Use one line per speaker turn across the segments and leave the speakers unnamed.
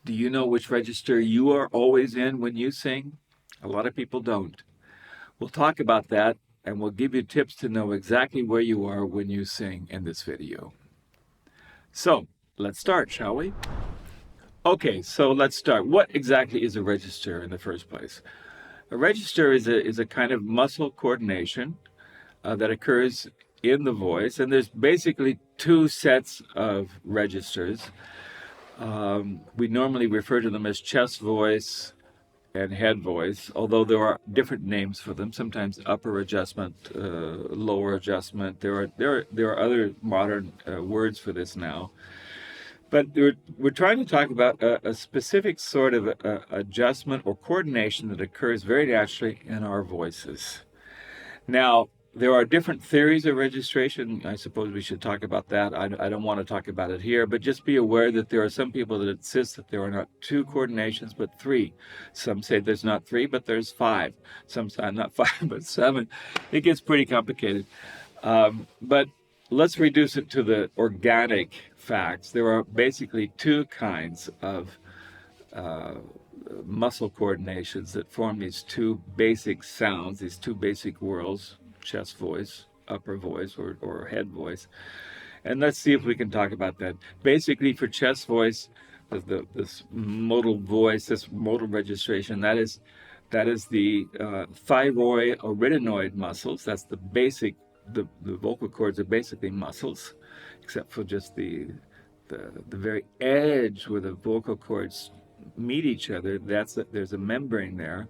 Do you know which register you are always in when you sing? A lot of people don't. We'll talk about that and we'll give you tips to know exactly where you are when you sing in this video. So let's start, shall we? Okay, so let's start. What exactly is a register in the first place? A register is a kind of muscle coordination that occurs in the voice, and there's basically two sets of registers. We normally refer to them as chest voice and head voice, although there are different names for them. Sometimes upper adjustment, lower adjustment. There are other modern words for this now. But we're trying to talk about a specific sort of adjustment or coordination that occurs very naturally in our voices. Now, there are different theories of registration. I suppose we should talk about that. I don't want to talk about it here, but just be aware that there are some people that insist that there are not two coordinations, but three. Some say there's not three, but there's five. Some say not five, but seven. It gets pretty complicated. But let's reduce it to the organic facts. There are basically two kinds of muscle coordinations that form these two basic sounds, these two basic worlds, chest voice, upper voice, or head voice. And let's see if we can talk about that. Basically, for chest voice, this modal voice, this modal registration, that is the thyroid muscles. That's the basic. The vocal cords are basically muscles, except for just the very edge where the vocal cords meet each other. There's a membrane there,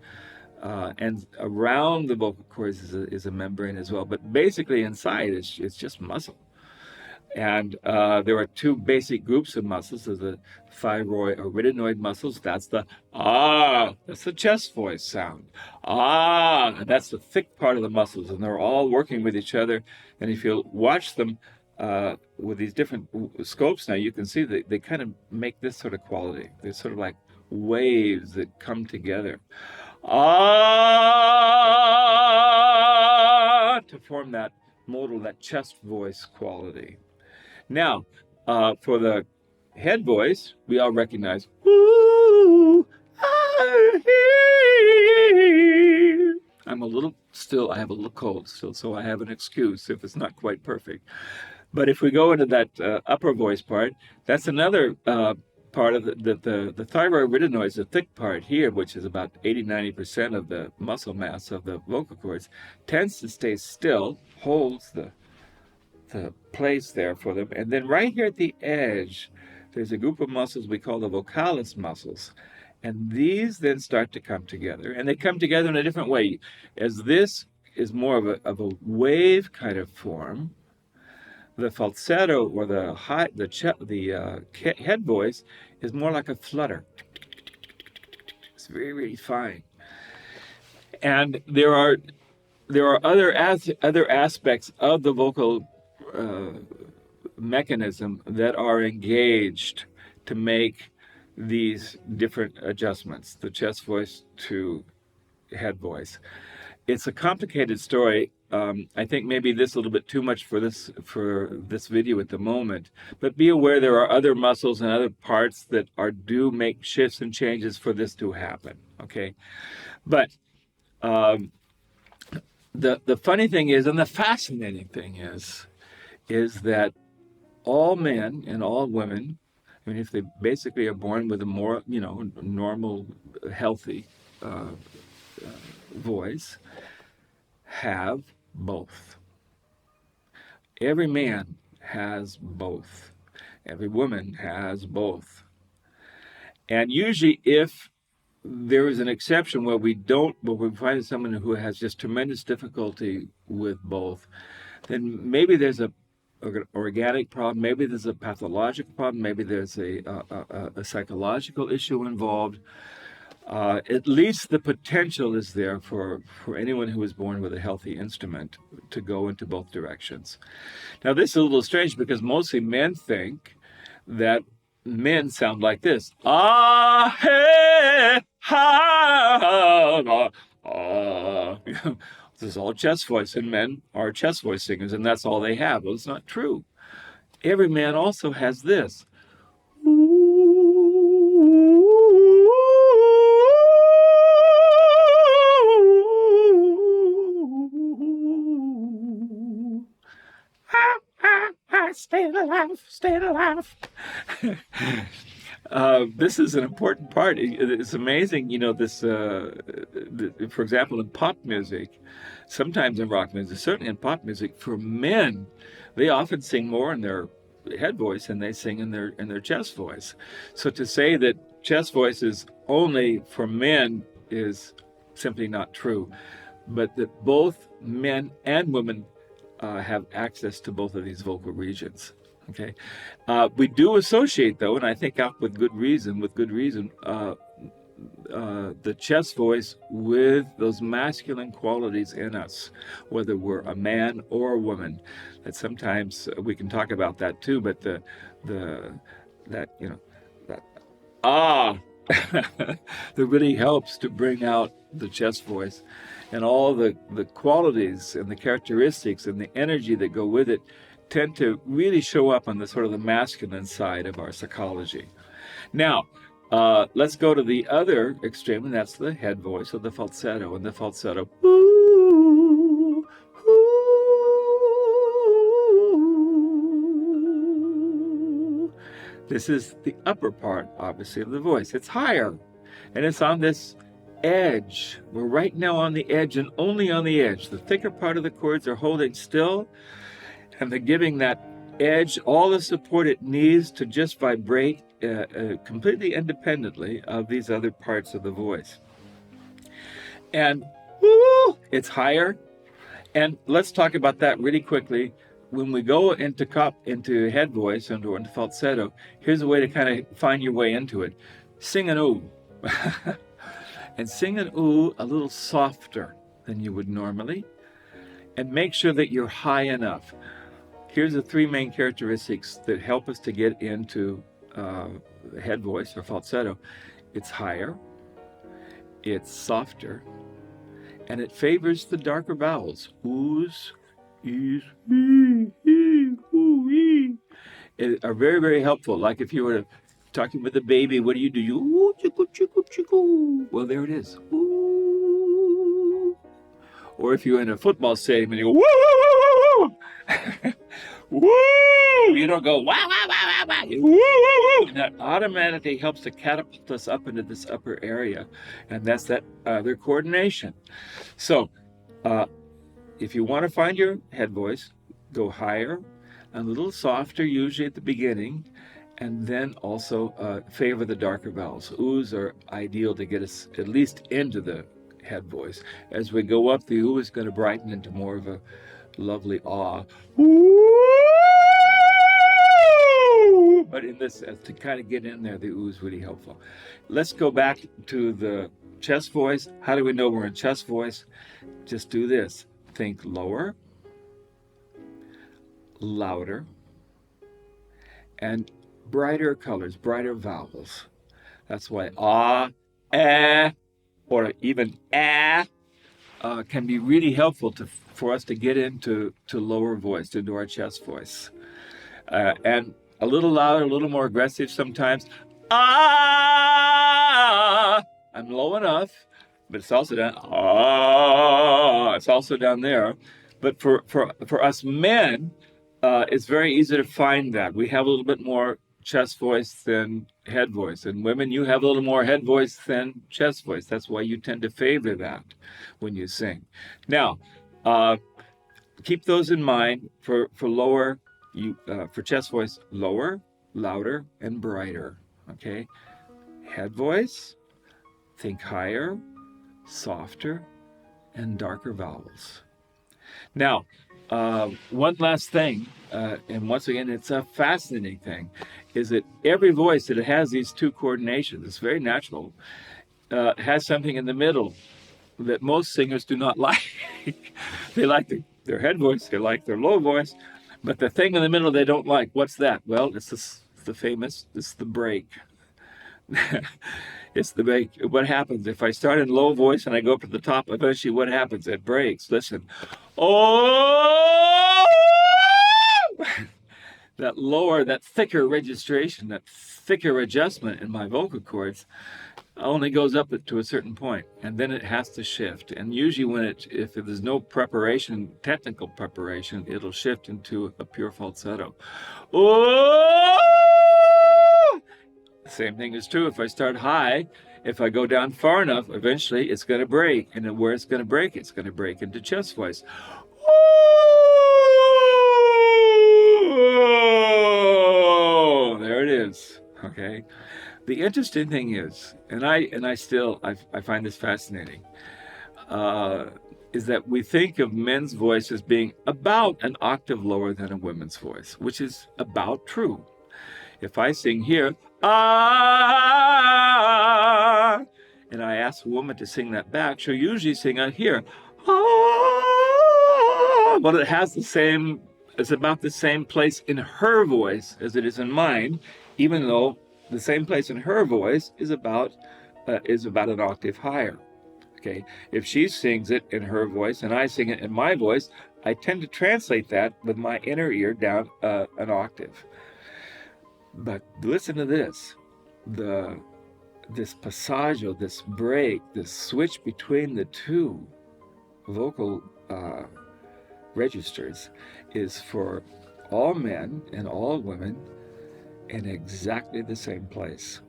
and around the vocal cords is a membrane as well. But basically inside it's just muscle. And there are two basic groups of muscles. There's the thyroid muscles. That's the that's the chest voice sound. And that's the thick part of the muscles, and they're all working with each other. And if you watch them with these different scopes now, you can see that they kind of make this sort of quality. They're sort of like waves that come together. To form that modal, that chest voice quality. Now, for the head voice, we all recognize, ooh, I'm a little still, I have a little cold still, so I have an excuse if it's not quite perfect. But if we go into that upper voice part, that's another part of the thyroid, the thick part here, which is about 80-90% of the muscle mass of the vocal cords, tends to stay still, holds the place there for them. And then right here at the edge, there's a group of muscles we call the vocalis muscles. And these then start to come together. And they come together in a different way. As this is more of a wave kind of form, the falsetto or the head voice is more like a flutter. It's very, very fine. And there are other aspects of the vocal mechanism that are engaged to make these different adjustments, the chest voice to head voice. It's a complicated story. I think maybe this a little bit too much for this video at the moment, but be aware there are other muscles and other parts that do make shifts and changes for this to happen. Okay, but the funny thing is, and the fascinating thing is that all men and all women, I mean, if they basically are born with a more, normal, healthy voice, have both. Every man has both. Every woman has both. And usually if there is an exception where we find someone who has just tremendous difficulty with both, then maybe there's an organic problem, maybe there's a pathological problem, maybe there's a psychological issue involved. At least the potential is there for anyone who is born with a healthy instrument to go into both directions. Now, this is a little strange because mostly men think that men sound like this. Hey, ha, This is all chest voice, and men are chest voice singers, and that's all they have. Well, it's not true. Every man also has this. alive, staying alive. This is an important part. It's amazing, this, for example, in pop music, sometimes in rock music, certainly in pop music, for men, they often sing more in their head voice than they sing in their chest voice. So to say that chest voice is only for men is simply not true, but that both men and women have access to both of these vocal regions. Okay, we do associate, though, and I think with good reason, the chest voice with those masculine qualities in us, whether we're a man or a woman. That sometimes we can talk about that too, but that that really helps to bring out the chest voice, and all the qualities and the characteristics and the energy that go with it tend to really show up on the sort of the masculine side of our psychology. Now, let's go to the other extreme, and that's the head voice, or the falsetto. And the falsetto, ooh, ooh. This is the upper part, obviously, of the voice. It's higher, and it's on this edge. We're right now on the edge, and only on the edge. The thicker part of the chords are holding still, and they're giving that edge all the support it needs to just vibrate completely independently of these other parts of the voice. And woo, it's higher. And let's talk about that really quickly. When we go into head voice, into falsetto, here's a way to kind of find your way into it. Sing an ooh. And sing an ooh a little softer than you would normally. And make sure that you're high enough. Here's the three main characteristics that help us to get into head voice or falsetto. It's higher, it's softer, and it favors the darker vowels. Oohs, ees, ee, ooh, ee. Are very, very helpful. Like if you were talking with a baby, what do? You ooh, chickoo, chickoo, chickoo. Well, there it is. Ooh. Or if you're in a football stadium and you go, woo, woo, woo, woo. Woo! You don't go, wow, wow, wow, wow, wow. Woo, woo, woo. And that automatically helps to catapult us up into this upper area. And that's that other coordination. So if you want to find your head voice, go higher, a little softer, usually at the beginning, and then also favor the darker vowels. Oohs are ideal to get us at least into the head voice. As we go up, the ooh is going to brighten into more of a lovely ah. But in this, to kind of get in there, the ooh is really helpful. Let's go back to the chest voice. How do we know we're in chest voice? Just do this. Think lower, louder, and brighter colors, brighter vowels. That's why ah, eh, or even ah can be really helpful for us to get into lower voice, into our chest voice. And a little louder, a little more aggressive sometimes. Ah! I'm low enough, but it's also down. Ah! It's also down there. But for us men, it's very easy to find that. We have a little bit more chest voice than head voice. And women, you have a little more head voice than chest voice. That's why you tend to favor that when you sing. Now, keep those in mind for lower. For chest voice, lower, louder, and brighter. Okay, head voice, think higher, softer, and darker vowels. Now, one last thing, and once again, it's a fascinating thing, is that every voice that has these two coordinations, it's very natural, has something in the middle that most singers do not like. They like their head voice, they like their low voice, but the thing in the middle they don't like, what's that? Well, it's the break. It's the break. What happens if I start in low voice and I go up to the top? Eventually, what happens? It breaks. Listen. Oh! that lower, that thicker registration, that thicker adjustment in my vocal cords only goes up to a certain point, and then it has to shift. And usually if there's no preparation, technical preparation, it'll shift into a pure falsetto. Oh! Same thing is true if I start high. If I go down far enough, eventually it's going to break. And where it's going to break into chest voice. Oh, there it is. Okay. The interesting thing is, and I find this fascinating, is that we think of men's voice as being about an octave lower than a woman's voice, which is about true. If I sing here, ah, and I ask a woman to sing that back, she'll usually sing out here, ah, but it has it's about the same place in her voice as it is in mine, even though the same place in her voice is about an octave higher. Okay, if she sings it in her voice and I sing it in my voice, I tend to translate that with my inner ear down an octave. But listen to this, this passaggio, this break, this switch between the two vocal registers is for all men and all women in exactly the same place.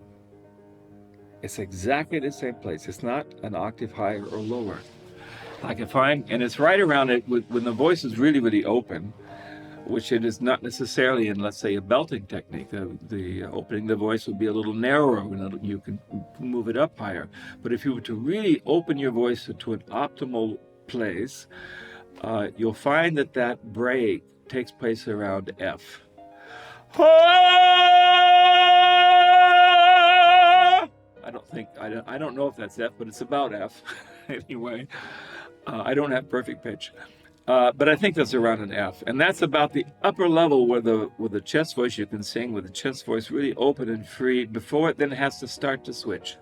It's exactly the same place. It's not an octave higher or lower. Like and it's right around it when the voice is really, really open, which it is not necessarily in, let's say, a belting technique. The opening the voice would be a little narrower, and you can move it up higher. But if you were to really open your voice to an optimal place, you'll find that break takes place around F. I don't know if that's F, but it's about F anyway. I don't have perfect pitch. But I think that's around an F, and that's about the upper level where the chest voice you can sing with the chest voice really open and free before it then has to start to switch,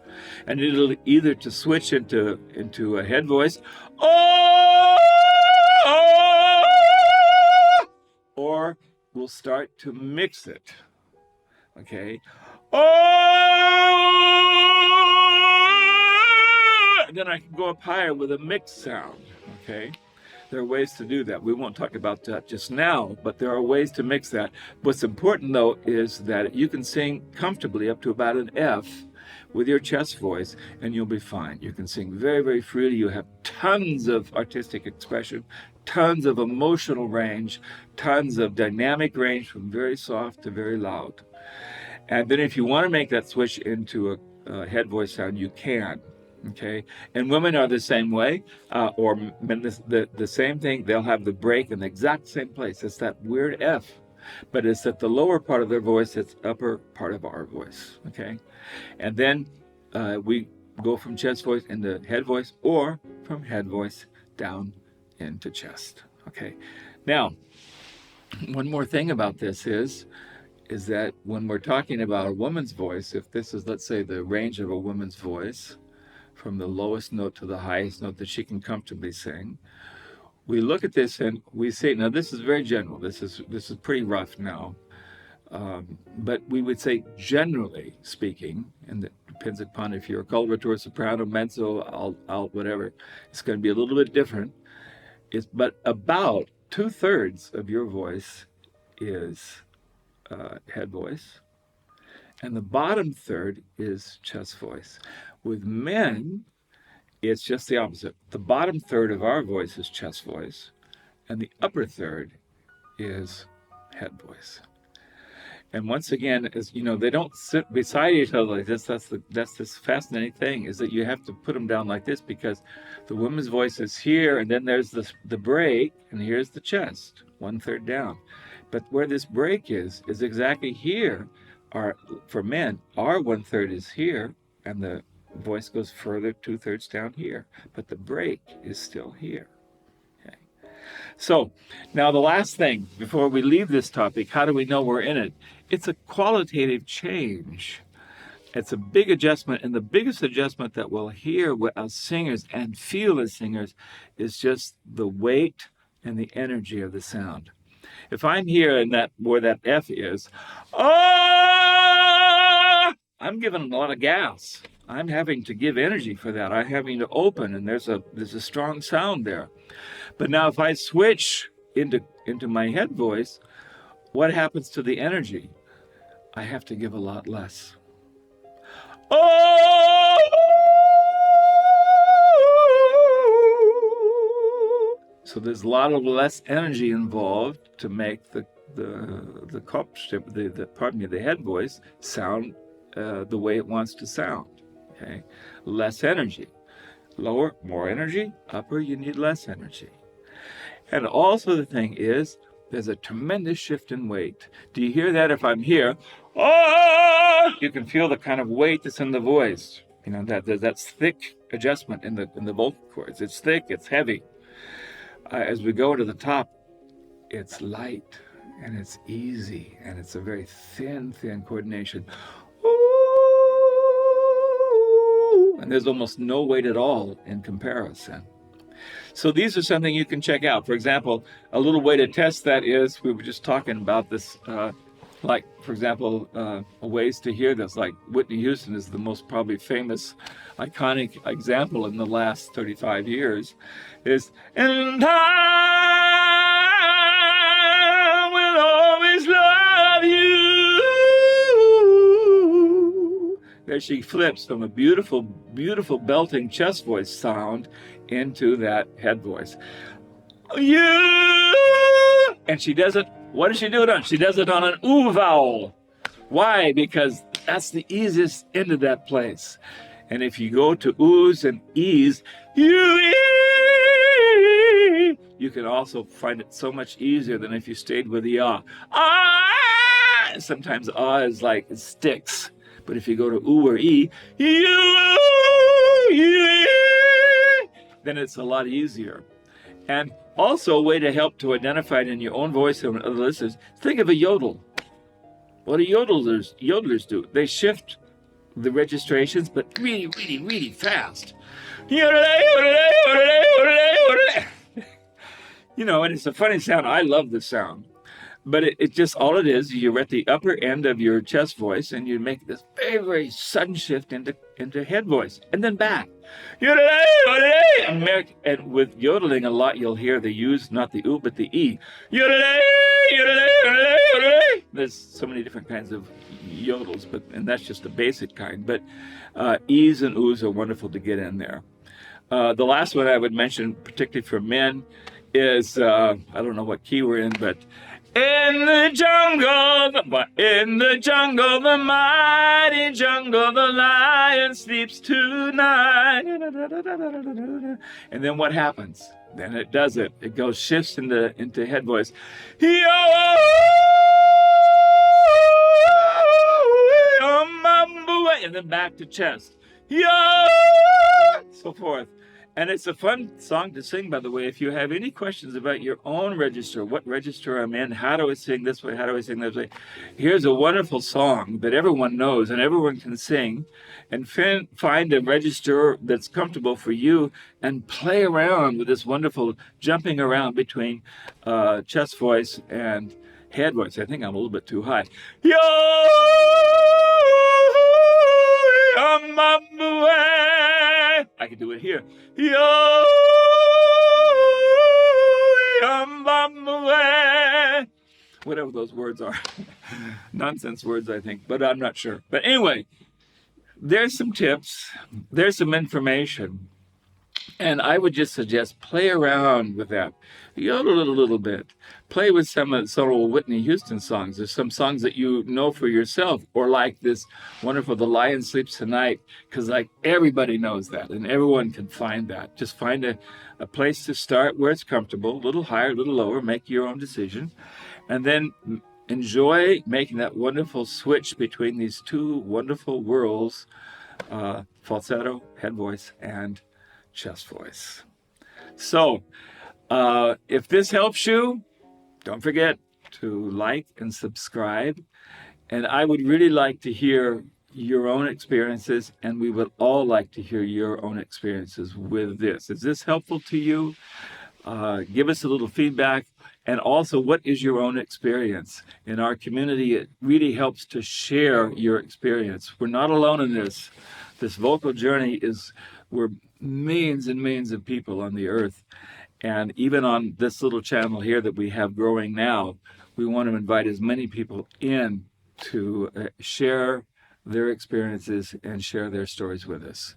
and it'll either to switch into a head voice, or we'll start to mix it. Okay, and then I can go up higher with a mixed sound. Okay. There are ways to do that. We won't talk about that just now, but there are ways to mix that. What's important, though, is that you can sing comfortably up to about an F with your chest voice, and you'll be fine. You can sing very, very freely. You have tons of artistic expression, tons of emotional range, tons of dynamic range from very soft to very loud. And then if you want to make that switch into a head voice sound, you can. Okay, and women are the same way, or men the same thing. They'll have the break in the exact same place. It's that weird F, but it's at the lower part of their voice. It's upper part of our voice. Okay, and then we go from chest voice into head voice, or from head voice down into chest. Okay, now one more thing about this is that when we're talking about a woman's voice, if this is, let's say, the range of a woman's voice, from the lowest note to the highest note that she can comfortably sing, we look at this and we say, now this is very general, this is pretty rough now, but we would say, generally speaking, and it depends upon if you're a coloratura, soprano, mezzo, alt, whatever, it's going to be a little bit different. But about 2/3 of your voice is head voice, and the bottom third is chest voice. With men, it's just the opposite. The bottom third of our voice is chest voice, and the upper third is head voice. And once again, as you know, they don't sit beside each other like this. That's this fascinating thing, is that you have to put them down like this, because the woman's voice is here, and then there's the break, and here's the chest, 1/3 down. But where this break is exactly here. For men, our 1/3 is here, and the voice goes further 2/3 down here, but the break is still here. Okay. So now the last thing before we leave this topic, how do we know we're in it? It's a qualitative change. It's a big adjustment, and the biggest adjustment that we'll hear as singers and feel as singers is just the weight and the energy of the sound. If I'm here and that where that F is, ah, I'm giving a lot of gas. I'm having to give energy for that. I'm having to open, and there's a strong sound there. But now if I switch into my head voice, what happens to the energy? I have to give a lot less. Oh! So there's a lot of less energy involved to make the head voice sound the way it wants to sound. Okay, less energy. Lower, more energy. Upper, you need less energy. And also the thing is, there's a tremendous shift in weight. Do you hear that? If I'm here, oh, you can feel the kind of weight that's in the voice. You know, that's thick adjustment in the vocal cords. It's thick, it's heavy. As we go to the top, it's light and it's easy and it's a very thin coordination. Ooh, and there's almost no weight at all in comparison. So these are something you can check out. For example, a little way to test that is, we were just talking about this, like, for example, ways to hear this, like Whitney Houston is the most probably famous, iconic example in the last 35 years, is, and I will always love you. There she flips from a beautiful, beautiful belting chest voice sound into that head voice. You, and she does it. What does she do it on? She does it on an ooh vowel. Why? Because that's the easiest into that place. And if you go to oohs and e's, you can also find it so much easier than if you stayed with the ah. Ah! Sometimes ah is like, it sticks. But if you go to ooh or e, you, then it's a lot easier. And also a way to help to identify it in your own voice and other listeners, think of a yodel. What do yodelers do? They shift the registrations, but really, really, really fast. You know, and it's a funny sound. I love the sound. But it just, all it is, you're at the upper end of your chest voice and you make this very, very sudden shift into head voice and then back. And with yodeling a lot, you'll hear the U's, not the ooh, but the E. There's so many different kinds of yodels, and that's just the basic kind. But E's and oohs are wonderful to get in there. The last one I would mention, particularly for men, is, I don't know what key we're in, but in the jungle, the mighty jungle, the lion sleeps tonight. And then what happens? Then it does it. It goes, shifts into head voice. And then back to chest. So forth. And it's a fun song to sing, by the way. If you have any questions about your own register, what register I'm in, how do I sing this way, how do I sing this way, here's a wonderful song that everyone knows and everyone can sing, and find a register that's comfortable for you and play around with this wonderful jumping around between chest voice and head voice. I think I'm a little bit too high. Yo! I can do it here. Yo, whatever those words are. Nonsense words, I think, but I'm not sure. But anyway, there's some tips. There's some information. And I would just suggest play around with that. Yodel it a little bit. Play with some of Whitney Houston songs. There's some songs that you know for yourself, or like this wonderful The Lion Sleeps Tonight, because like everybody knows that and everyone can find that. Just find a place to start where it's comfortable, a little higher, a little lower, make your own decision, and then enjoy making that wonderful switch between these two wonderful worlds, falsetto, head voice, and chest voice. So if this helps you, don't forget to like and subscribe. And I would really like to hear your own experiences, and we would all like to hear your own experiences with this. Is this helpful to you? Give us a little feedback. And also, what is your own experience? In our community, it really helps to share your experience. We're not alone in this. This vocal journey is, we're millions and millions of people on the earth. And even on this little channel here that we have growing now, we want to invite as many people in to share their experiences and share their stories with us.